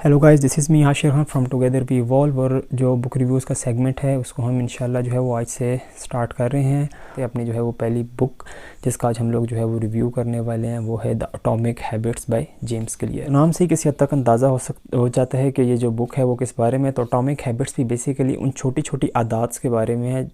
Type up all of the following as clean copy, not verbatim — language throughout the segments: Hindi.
Hello guys, this is me Ashir Khan from Together We Evolve. और जो बुक रिव्यूज़ का सेगमेंट है उसको हम इंशाल्लाह जो है वो आज से स्टार्ट कर रहे हैं। तो अपनी जो है वो पहली बुक जिसका आज हम लोग जो है वो रिव्यू करने वाले हैं वो है the atomic habits by James clear. नाम से ही किसी हद तक अंदाज़ा हो जाता है कि ये जो बुक है वो किस बारे में है। तो एटॉमिक हैबिट्स भी बेसिकली उन छोटी छोटी आदत के बारे में है।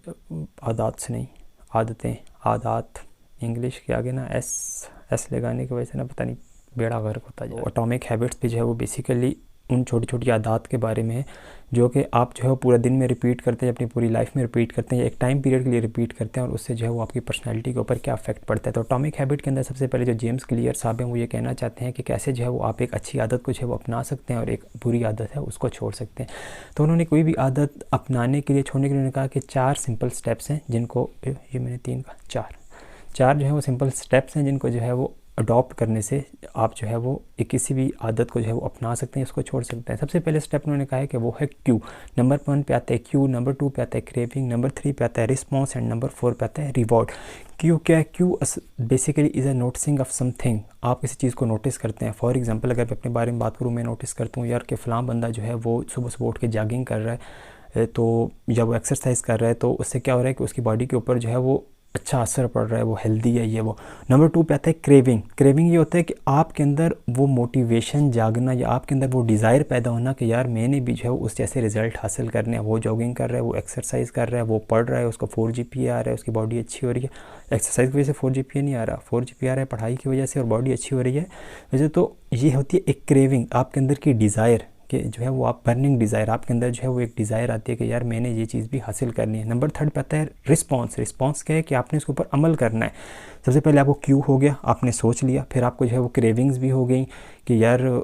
आदत इंग्लिश के आगे ना एस लगाने की वजह से ना पता नहीं बेड़ा गर्क होता जाए। एटॉमिक हैबिट्स भी जो है वो बेसिकली उन छोटी छोटी आदत के बारे में है जो कि आप जो है वो पूरा दिन में रिपीट करते हैं, अपनी पूरी लाइफ में रिपीट करते हैं, एक टाइम पीरियड के लिए रिपीट करते हैं और उससे जो है वो आपकी पर्सनैलिटी के ऊपर क्या अफेक्ट पड़ता है। तो एटॉमिक हैबिट के अंदर सबसे पहले जो जेम्स क्लियर साहब हैं वो ये कहना चाहते हैं कि कैसे जो है वो आप एक अच्छी आदत को जो है वो अपना सकते हैं और एक बुरी आदत है उसको छोड़ सकते हैं। तो उन्होंने कोई भी आदत अपनाने के लिए, छोड़ने के लिए उन्होंने कहा कि 4 सिंपल स्टेप्स हैं जिनको, ये मैंने 3 का 4 जो है वो सिंपल स्टेप्स हैं जिनको जो है वो अडॉप्ट करने से आप जो है वो किसी भी आदत को जो है वो अपना सकते हैं, इसको छोड़ सकते हैं। सबसे पहले स्टेप उन्होंने कहा है कि वो है क्यू। नंबर 1 पे आता है क्यू, नंबर 2 पे आता है क्रेविंग, नंबर 3 पे आता है रिस्पॉन्स एंड नंबर 4 पे आता है रिवॉर्ड। क्यू क्या है? Q basically is a noticing of something. आप किसी चीज़ को नोटिस करते हैं। फॉर एग्जांपल अगर मैं अपने बारे में बात करूँ, मैं नोटिस करता हूँ यार कि फ़लाँ बंदा जो है वो सुबह सुबह उठ के जॉगिंग कर रहा है, तो या वो एक्सरसाइज कर रहा है, तो उससे क्या हो रहा है कि उसकी बॉडी के ऊपर जो है वो अच्छा असर पड़ रहा है, वो हेल्दी है ये वो। नंबर 2 पे आता है क्रेविंग। क्रेविंग ये होता है कि आपके अंदर वो मोटिवेशन जागना या आपके अंदर वो डिज़ायर पैदा होना कि यार मैंने भी जो है उस जैसे रिज़ल्ट हासिल करने हैं। वो जॉगिंग कर रहा है, वो एक्सरसाइज कर रहा है, वो पढ़ रहा है, उसका 4 GPA आ रहा है, उसकी बॉडी अच्छी हो रही है। एक्सरसाइज की वजह से 4 GPA नहीं आ रहा, 4 GPA आ रहा है पढ़ाई की वजह से और बॉडी अच्छी हो रही है वैसे। तो ये होती है एक क्रेविंग, आपके अंदर की डिज़ायर कि जो है वो आप बर्निंग डिज़ायर, आपके अंदर जो है वो एक डिज़ायर आती है कि यार मैंने ये चीज़ भी हासिल करनी है। नंबर 3 पे आता है रिस्पॉन्स। रिस्पॉन्स क्या है कि आपने इसके ऊपर अमल करना है। सबसे पहले आपको क्यू हो गया, आपने सोच लिया, फिर आपको जो है वो क्रेविंग्स भी हो गई कि यार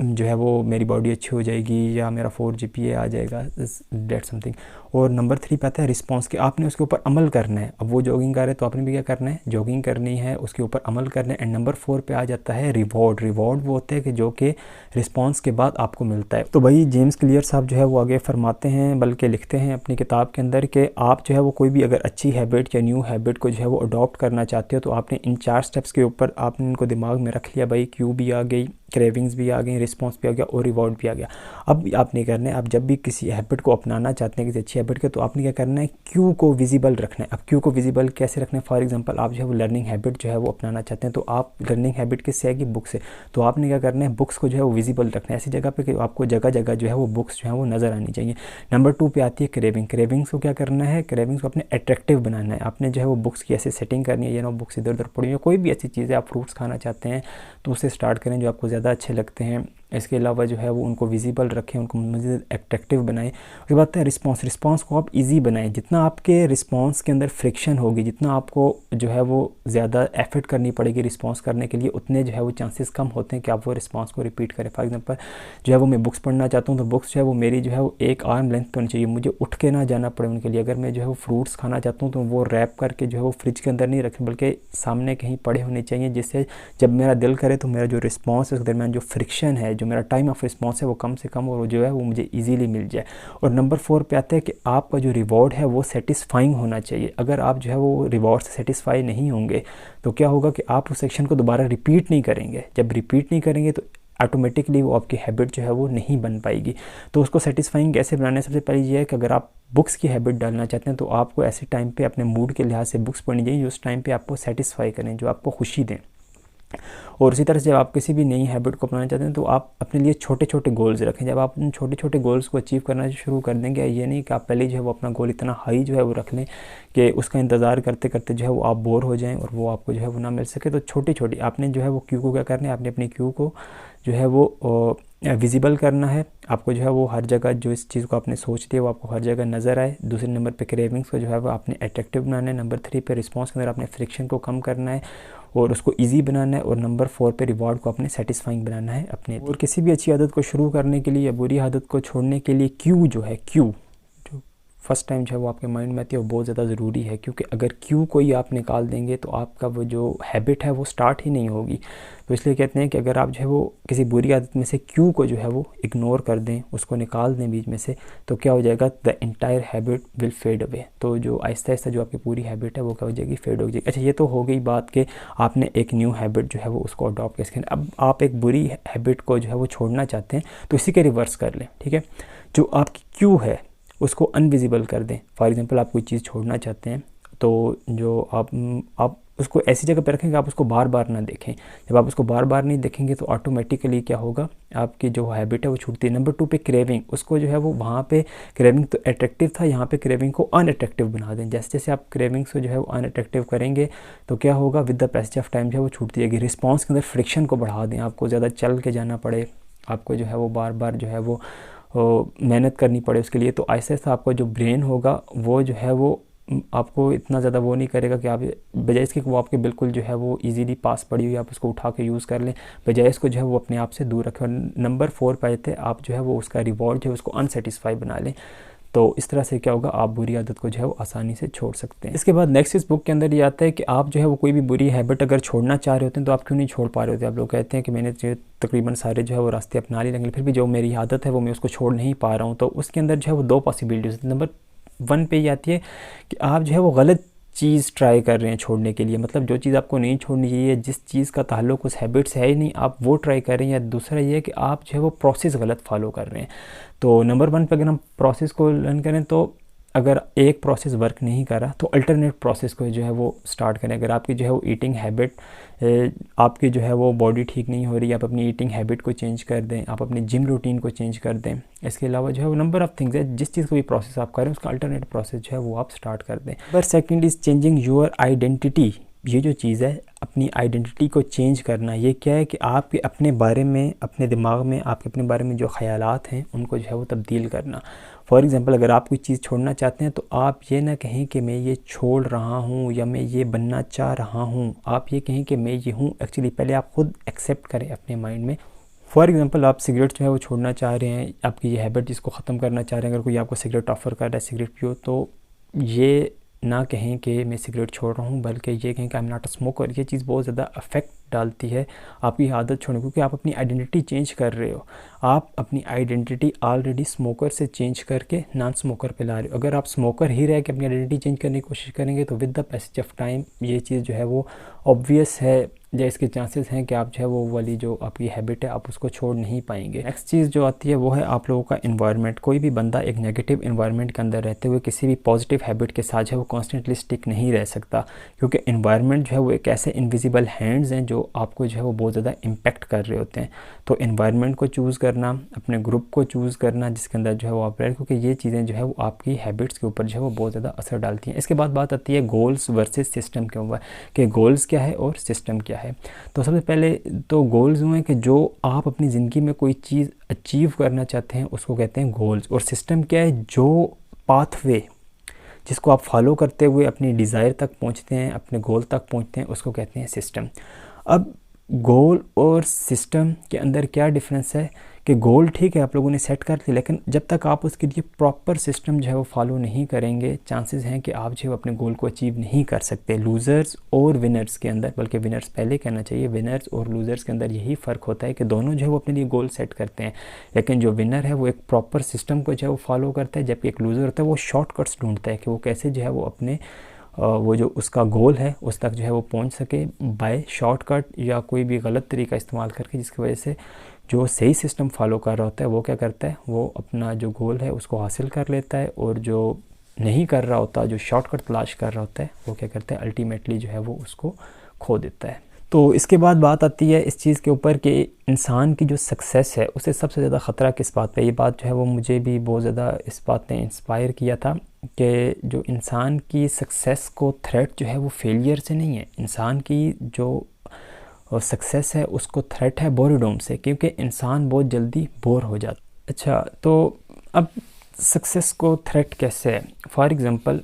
जो है वो मेरी बॉडी अच्छी हो जाएगी या मेरा 4 GPA आ जाएगा, डेट समथिंग। और नंबर 3 पे आता है रिस्पॉन्स कि आपने उसके ऊपर अमल करना है। अब वो जॉगिंग कर रहे हैं तो आपने भी क्या करना है, जॉगिंग करनी है, उसके ऊपर अमल करना है। एंड नंबर 4 पे आ जाता है रिवॉर्ड। रिवॉर्ड वो होते हैं कि जो कि रिस्पॉन्स के बाद आपको मिलता है। तो भाई जेम्स क्लियर साहब जो है वो आगे फरमाते हैं, बल्कि लिखते हैं अपनी किताब के अंदर कि आप जो है वो कोई भी अगर अच्छी हैबिट या न्यू हैबिट को जो है वो अडॉप्ट करना चाहते हो तो आपने इन 4 स्टेप्स के ऊपर आपने इनको दिमाग में रख लिया। भाई क्यू भी आ गई, क्रेविंग्स भी आ गई, रिस्पॉन्स भी आ गया और रिवॉर्ड भी आ गया। अब आपने करना है, आप जब भी किसी हैबिट को अपनाना चाहते हैं, किसी अच्छी हैबिट के, तो आपने क्या करना है, क्यू को विजिबल रखना है। अब क्यू को विजिबल कैसे रखना है? फॉर एग्जांपल आप जो है वो लर्निंग हैबिट जो है वो अपनाना चाहते हैं, तो आप लर्निंग हैबिट किससे आएगी? बुक से। तो आपने क्या करना है, बुक्स को जो है वो विजिबल रखना है ऐसी जगह पे कि आपको जगह जगह जो है वो बुक्स जो है वो नज़र आनी चाहिए। नंबर 2 पे आती है क्रेविंग। क्रेविंग्स को क्या करना है? क्रेविंग्स को अपने अट्रैक्टिव बनाना है। आपने जो है वो बुक्स की ऐसे सेटिंग करनी है, ये ना बुक्स इधर उधर पड़ी हुई, कोई भी ऐसी चीज़ है, आप फ्रूट्स खाना चाहते हैं तो उससे स्टार्ट करें जो आपको ज़्यादा अच्छे लगते हैं। इसके अलावा जो है वो उनको विजिबल रखें, उनको मज़ीद अट्रैक्टिव बनाएं। उसके बाद है रिस्पॉन्स। रिस्पॉन्स को आप इजी बनाएं। जितना आपके रिस्पॉन्स के अंदर फ्रिक्शन होगी, जितना आपको जो है वो ज़्यादा एफर्ट करनी पड़ेगी रिस्पॉन्स करने के लिए, उतने जो है वो चांसेस कम होते हैं कि आप वो रिस्पॉन्स को रिपीट करें। फॉर एग्जांपल जो है वो मैं बुक्स पढ़ना चाहता हूँ तो बुक्स जो है वो मेरी जो है वो एक आर्म लेंथ पर होनी चाहिए, मुझे उठ के ना जाना पड़े उनके लिए। अगर मैं जो है वो फ्रूट्स खाना चाहता हूँ तो वो रैप करके जो है वो फ्रिज के अंदर नहीं रखें, बल्कि सामने कहीं पड़े होने चाहिए, जिससे जब मेरा दिल करे तो मेरा जो रिस्पॉन्स है उसके दरमियान जो फ्रिक्शन है, जो मेरा टाइम ऑफ रिस्पॉन्स है वो कम से कम और जो है वो मुझे इजीली मिल जाए। और नंबर 4 पे आता है कि आपका जो रिवॉर्ड है वो सेटिस्फाइंग होना चाहिए। अगर आप जो है वो रिवॉर्ड से सेटिस्फाई नहीं होंगे तो क्या होगा कि आप उस सेक्शन को दोबारा रिपीट नहीं करेंगे। जब रिपीट नहीं करेंगे तो ऑटोमेटिकली वो आपकी हैबिट जो है वो नहीं बन पाएगी। तो उसको सेटिस्फाइंग कैसे बनाना है? सबसे पहले ये है कि अगर आप बुक्स की हैबिट डालना चाहते हैं तो आपको ऐसे टाइम पे अपने मूड के लिहाज से बुक्स पढ़नी चाहिए जो उस टाइम पे आपको सेटिस्फाई करें, जो आपको खुशी दें। और उसी तरह से जब आप किसी भी नई हैबिट को अपनाना चाहते हैं तो आप अपने लिए छोटे छोटे गोल्स रखें। जब आप उन छोटे छोटे गोल्स को अचीव करना शुरू कर देंगे, ये नहीं कि आप पहले जो है वो अपना गोल इतना हाई जो है वो रख लें कि उसका इंतज़ार करते करते जो है वो आप बोर हो जाएं और वो आपको जो है वो ना मिल सके। तो छोटी छोटी आपने जो है वो क्यू को क्या करना है, आपने अपनी क्यू को जो है वो विजिबल करना है। आपको जो है वो हर जगह जो इस चीज़ को आपने सोच लिया वो आपको हर जगह नज़र आए। दूसरे नंबर पे क्रेविंग्स को जो है वो आपने अट्रैक्टिव बनाना है। नंबर 3 पे रिस्पॉन्स के अंदर आपने फ्रिक्शन को कम करना है और उसको इजी बनाना है। और नंबर 4 पे रिवॉर्ड को आपने सेटिस्फाइंग बनाना है अपने। और किसी भी अच्छी आदत को शुरू करने के लिए या बुरी आदत को छोड़ने के लिए क्यू जो है, क्यू जो फर्स्ट टाइम जो है वो आपके माइंड में आती है वो बहुत ज़्यादा ज़रूरी है, क्योंकि अगर क्यों कोई आप निकाल देंगे तो आपका वो जो हैबिट है वो स्टार्ट ही नहीं होगी। तो इसलिए कहते हैं कि अगर आप जो है वो किसी बुरी आदत में से क्यों को जो है वो इग्नोर कर दें, उसको निकाल दें बीच में से, तो क्या हो जाएगा, the entire habit will fade away. तो जो आहिस्ता आहिस्ता जो आपकी पूरी हैबिट है वो क्या हो जाएगी, फेड हो जाएगी। अच्छा, ये तो हो गई बात कि आपने एक न्यू हैबिट जो है वो उसको अडॉप्ट कैसे करें। अब आप एक बुरी हैबिट को जो है वो छोड़ना चाहते हैं तो इसी के रिवर्स कर लें, ठीक है। जो आपकी क्यों है उसको अनविजिबल कर दें। फॉर एग्जांपल आप कोई चीज़ छोड़ना चाहते हैं तो जो आप उसको ऐसी जगह पर रखें कि आप उसको बार बार ना देखें। जब आप उसको बार बार नहीं देखेंगे तो ऑटोमेटिकली क्या होगा, आपकी जो हैबिट है वो छूटती है। नंबर 2 पे क्रेविंग, उसको जो है वो वहाँ पे क्रेविंग तो अट्रैक्टिव था, यहाँ पे क्रेविंग को अनअट्रैक्टिव बना दें। जैसे जैसे आप क्रेविंग्स को जो है वो अनअट्रैक्टिव करेंगे तो क्या होगा, with the passage of time जो है वो छूटती जाएगी। रिस्पॉन्स के अंदर फ्रिक्शन को बढ़ा दें, आपको ज़्यादा चल के जाना पड़े, आपको जो है वो बार बार जो है वो मेहनत करनी पड़े उसके लिए, तो ऐसे ऐसा आपका जो ब्रेन होगा वो जो है वो आपको इतना ज़्यादा वो नहीं करेगा कि आप बजाय इसके वो आपके बिल्कुल जो है वो इजीली पास पड़ी हुई आप उसको उठा के यूज़ कर लें, बजाय इसको जो है वो अपने आप से दूर रखें। और नंबर 4 पे आते हैं आप जो है वो उसका रिवॉर्ड जो है उसको अनसेटिस्फाई बना लें। तो इस तरह से क्या होगा, आप बुरी आदत को जो है वो आसानी से छोड़ सकते हैं। इसके बाद नेक्स्ट इस बुक के अंदर ये आता है कि आप जो है वो कोई भी बुरी हैबिट अगर छोड़ना चाह रहे होते हैं तो आप क्यों नहीं छोड़ पा रहे होते। आप लोग कहते हैं कि मैंने जो तकरीबन सारे जो है वो रास्ते अपना लिए, लेकिन फिर भी जो मेरी आदत है वो मैं उसको छोड़ नहीं पा रहा हूँ। तो उसके अंदर जो है वो 2 पॉसिबिलिटीज़ होती है। नंबर 1 पे ये आती है कि आप जो है वो गलत चीज़ ट्राई कर रहे हैं छोड़ने के लिए, मतलब जो चीज़ आपको नहीं छोड़नी चाहिए, जिस चीज़ का ताल्लुक उस हैबिट से है ही नहीं, आप वो ट्राई कर रहे हैं। या दूसरा ये है कि आप जो है वो प्रोसेस गलत फॉलो कर रहे हैं। तो नंबर 1 पे अगर हम प्रोसेस को लर्न करें तो अगर एक प्रोसेस वर्क नहीं कर रहा तो अल्टरनेट प्रोसेस को जो है वो स्टार्ट करें। अगर आपकी जो है वो ईटिंग हैबिट, आपकी जो है वो बॉडी ठीक नहीं हो रही, आप अपनी ईटिंग हैबिट को चेंज कर दें, आप अपनी जिम रूटीन को चेंज कर दें। इसके अलावा जो है वो नंबर ऑफ़ थिंग्स है, जिस चीज़ को भी प्रोसेस आप करें उसका अल्टरनेट प्रोसेस जो है वो आप स्टार्ट कर दें। Number 2 is changing your identity. ये जो चीज़ है अपनी आइडेंटिटी को चेंज करना, ये क्या है कि आपके अपने बारे में, अपने दिमाग में आपके अपने बारे में जो ख़यालात हैं उनको जो है वो तब्दील करना। फॉर एग्ज़ाम्पल अगर आप कोई चीज़ छोड़ना चाहते हैं तो आप ये ना कहें कि मैं ये छोड़ रहा हूँ या मैं ये बनना चाह रहा हूँ, आप ये कहें कि मैं ये हूँ। एक्चुअली पहले आप खुद एक्सेप्ट करें अपने माइंड में। फॉर एग्ज़ाम्पल आप सिगरेट जो है वो छोड़ना चाह रहे हैं, आपकी ये हैबिट जिसको ख़त्म करना चाह रहे हैं, अगर कोई आपको सिगरेट ऑफ़र कर रहा है सिगरेट पियो, तो ये ना कहें कि मैं सिगरेट छोड़ रहा हूँ, बल्कि ये कहें कि I am not a smoker. ये चीज़ बहुत ज़्यादा अफेक्ट डालती है आपकी आदत छोड़ने, क्योंकि आप अपनी आइडेंटिटी चेंज कर रहे हो। आप अपनी आइडेंटिटी ऑलरेडी स्मोकर से चेंज करके नॉन स्मोकर पे ला रहे हो। अगर आप स्मोकर ही रह के अपनी आइडेंटिटी चेंज करने की कोशिश करेंगे तो with the passage of time ये चीज़ जो है वो ऑब्वियस है, या इसके चांसेस हैं कि आप जो है वो वाली जो आपकी हैबिट है आप उसको छोड़ नहीं पाएंगे। नेक्स्ट चीज़ जो आती है वो है आप लोगों का इन्वायरमेंट। कोई भी बंदा एक नेगेटिव इन्वायरमेंट के अंदर रहते हुए किसी भी पॉजिटिव हैबिट के साथ जो है वो कॉन्स्टेंटली स्टिक नहीं रह सकता, क्योंकि इन्वायरमेंट जो है वो एक ऐसे इनविजिबल हैंड्स हैं जो आपको जो है वो बहुत ज़्यादा इम्पेक्ट कर रहे होते हैं। तो इन्वायरमेंट को चूज़ करना, अपने ग्रुप को चूज़ करना जिसके अंदर जो है वो आप रहे, क्योंकि ये चीज़ें जो है वो आपकी हैबिट्स के ऊपर जो है वो बहुत ज़्यादा असर डालती हैं। इसके बाद बात आती है गोल्स वर्सेस सिस्टम के ऊपर, कि गोल्स क्या है और सिस्टम क्या है। तो सबसे पहले तो गोल्स हुए कि जो आप अपनी ज़िंदगी में कोई चीज़ अचीव करना चाहते हैं उसको कहते हैं गोल्स, और सिस्टम क्या है, जो पाथवे जिसको आप फॉलो करते हुए अपनी डिज़ायर तक पहुंचते हैं, अपने गोल तक पहुंचते हैं, उसको कहते हैं सिस्टम। अब गोल और सिस्टम के अंदर क्या डिफरेंस है कि गोल ठीक है आप लोगों ने सेट कर लिया, लेकिन जब तक आप उसके लिए प्रॉपर सिस्टम जो है वो फॉलो नहीं करेंगे, चांसेस हैं कि आप जो है अपने गोल को अचीव नहीं कर सकते। लूज़र्स और विनर्स के अंदर, बल्कि विनर्स पहले कहना चाहिए, विनर्स और लूज़र्स के अंदर यही फ़र्क होता है कि दोनों जो है वो अपने लिए गोल सेट करते हैं, लेकिन जो विनर है वो एक प्रॉपर सिस्टम को जो है वो फॉलो करता है, जबकि एक लूज़र होता है वो शॉर्टकट्स ढूंढता है कि वो कैसे जो है वो अपने वो जो उसका गोल है उस तक जो है वो पहुंच सके बाय शॉर्टकट या कोई भी गलत तरीका इस्तेमाल करके, जिसकी वजह से जो सही सिस्टम फॉलो कर रहा होता है वो क्या करता है, वो अपना जो गोल है उसको हासिल कर लेता है, और जो नहीं कर रहा होता, जो शॉर्टकट तलाश कर रहा होता है, वो क्या करता है, अल्टीमेटली जो है वो उसको खो देता है। तो इसके बाद बात आती है इस चीज़ के ऊपर कि इंसान की जो सक्सेस है उसे सबसे ज़्यादा ख़तरा किस बात पे। ये बात जो है वो मुझे भी बहुत ज़्यादा इस बात ने इंस्पायर किया था कि जो इंसान की सक्सेस को थ्रेट जो है वो फेलियर से नहीं है, इंसान की जो सक्सेस है उसको थ्रेट है बोरेडोम से, क्योंकि इंसान बहुत जल्दी बोर हो जाता। अच्छा, तो अब सक्सेस को थ्रेट कैसे है। फॉर एग्ज़ाम्पल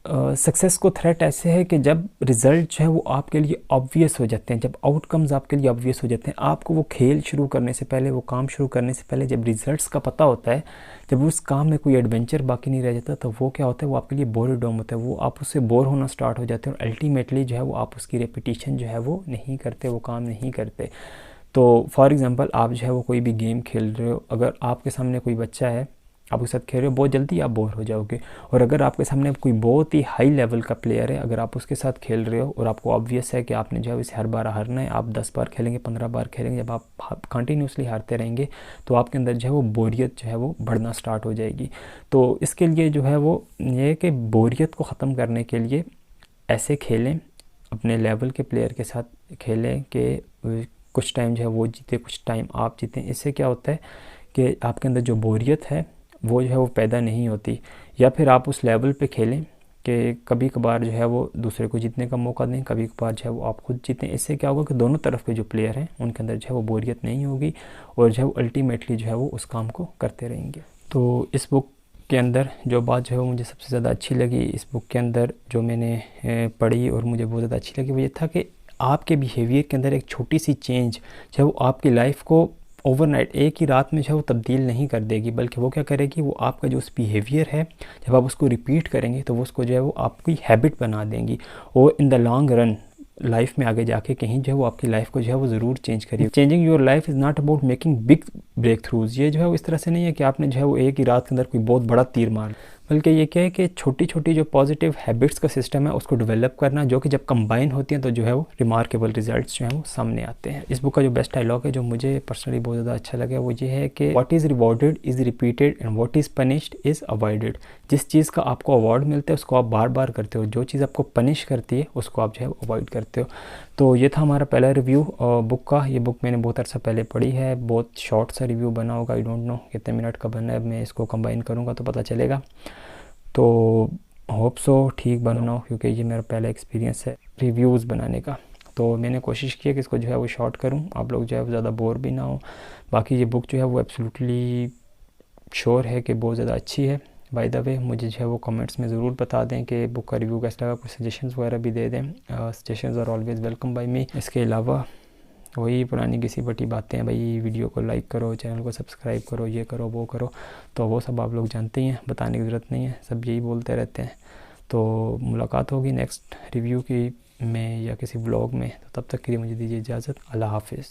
सक्सेस को थ्रेट ऐसे है कि जब रिज़ल्ट जो है वो आपके लिए ऑब्वियस हो जाते हैं, जब आउटकम्स आपके लिए ऑब्वियस हो जाते हैं, आपको वो खेल शुरू करने से पहले, वो काम शुरू करने से पहले जब रिज़ल्ट्स का पता होता है, जब उस काम में कोई एडवेंचर बाकी नहीं रह जाता, तो वो क्या होता है, वो आपके लिए बोरडोम होता है, वो आप उससे बोर होना स्टार्ट हो जाते हैं और अल्टीमेटली जो है वो आप उसकी रेपिटेशन जो है वो नहीं करते, वो काम नहीं करते। तो फॉर एग्ज़ाम्पल आप जो है वो कोई भी गेम खेल रहे हो, अगर आपके सामने कोई बच्चा है, आप उसके साथ खेल रहे हो, बहुत जल्दी आप बोर हो जाओगे। और अगर आपके सामने कोई बहुत ही हाई लेवल का प्लेयर है, अगर आप उसके साथ खेल रहे हो और आपको ऑब्वियस है कि आपने जो है इसे हर बार हारना है, आप 10 बार खेलेंगे, 15 बार खेलेंगे, जब आप कंटिन्यूसली हारते रहेंगे तो आपके अंदर जो है वो बोरियत जो है वो बढ़ना स्टार्ट हो जाएगी। तो इसके लिए जो है वो ये कि बोरियत को ख़त्म करने के लिए ऐसे खेलें, अपने लेवल के प्लेयर के साथ खेलें कि कुछ टाइम जो है वो जीते, कुछ टाइम आप जीतें। इससे क्या होता है कि आपके अंदर जो बोरियत है वो जो है वो पैदा नहीं होती। या फिर आप उस लेवल पे खेलें कि कभी कभार जो है वो दूसरे को जीतने का मौका दें, कभी कभार जो है वो आप खुद जीतें। इससे क्या होगा कि दोनों तरफ के जो प्लेयर हैं उनके अंदर जो है वो बोरियत नहीं होगी और जो है वो अल्टीमेटली जो है वो उस काम को करते रहेंगे। तो इस बुक के अंदर जो बात जो है वो मुझे सबसे ज़्यादा अच्छी लगी, इस बुक के अंदर जो मैंने पढ़ी और मुझे बहुत ज़्यादा अच्छी लगी, वो ये था कि आपके बिहेवियर के अंदर एक छोटी सी चेंज जो है वो आपकी लाइफ को ओवरनाइट, एक ही रात में जो है वो तब्दील नहीं कर देगी, बल्कि वो क्या करेगी, वो आपका जो उस बिहेवियर है जब आप उसको रिपीट करेंगे तो वो उसको जो है वो आपकी हैबिट बना देंगी और in the long run life में आगे जाके कहीं जो है वो आपकी लाइफ को जो है वो ज़रूर चेंज करिए। Changing your life is not about making big breakthroughs. ये जो है वो इस तरह से नहीं है कि आपने जो है वो एक ही रात के अंदर कोई बहुत बड़ा तीर मार, बल्कि ये क्या है कि छोटी छोटी जो पॉजिटिव हैबिट्स का सिस्टम है उसको डेवलप करना, जो कि जब कंबाइन होती हैं तो जो है वो रिमार्केबल रिजल्ट्स जो हैं वो सामने आते हैं। इस बुक का जो बेस्ट डायलॉग है जो मुझे पर्सनली बहुत ज़्यादा अच्छा लगा वो ये है कि what is rewarded is repeated and what is punished is avoided. जिस चीज़ का आपको अवार्ड मिलता है उसको आप बार बार करते हो, जो चीज़ आपको पनिश करती है उसको आप जो है अवॉइड करते हो। तो ये था हमारा पहला रिव्यू बुक का। ये बुक मैंने बहुत अर्सा पहले पढ़ी है, बहुत शॉर्ट सा रिव्यू बना होगा, आई डोंट नो कितने मिनट का बना है, मैं इसको कंबाइन करूँगा तो पता चलेगा। तो होप सो ठीक बना हो, क्योंकि ये मेरा पहला एक्सपीरियंस है रिव्यूज़ बनाने का। तो मैंने कोशिश की है कि इसको जो है वो शॉर्ट करूं, आप लोग जो है वो ज़्यादा बोर भी ना हो। बाकी ये बुक जो है वो एब्सोल्युटली श्योर है कि बहुत ज़्यादा अच्छी है। बाय द वे मुझे जो है वो कमेंट्स में ज़रूर बता दें कि बुक का रिव्यू कैसा लगा, कुछ सजेशंस वगैरह भी दे दें। Suggestions are always welcome by me. इसके अलावा वही पुरानी घिसी पिटी बातें हैं भाई, वीडियो को लाइक करो, चैनल को सब्सक्राइब करो, ये करो वो करो, तो वो सब आप लोग जानते ही हैं, बताने की ज़रूरत नहीं है, सब यही बोलते रहते हैं। तो मुलाकात होगी नेक्स्ट रिव्यू की में या किसी व्लॉग में, तो तब तक के लिए मुझे दीजिए इजाज़त। अल्लाह हाफिज़।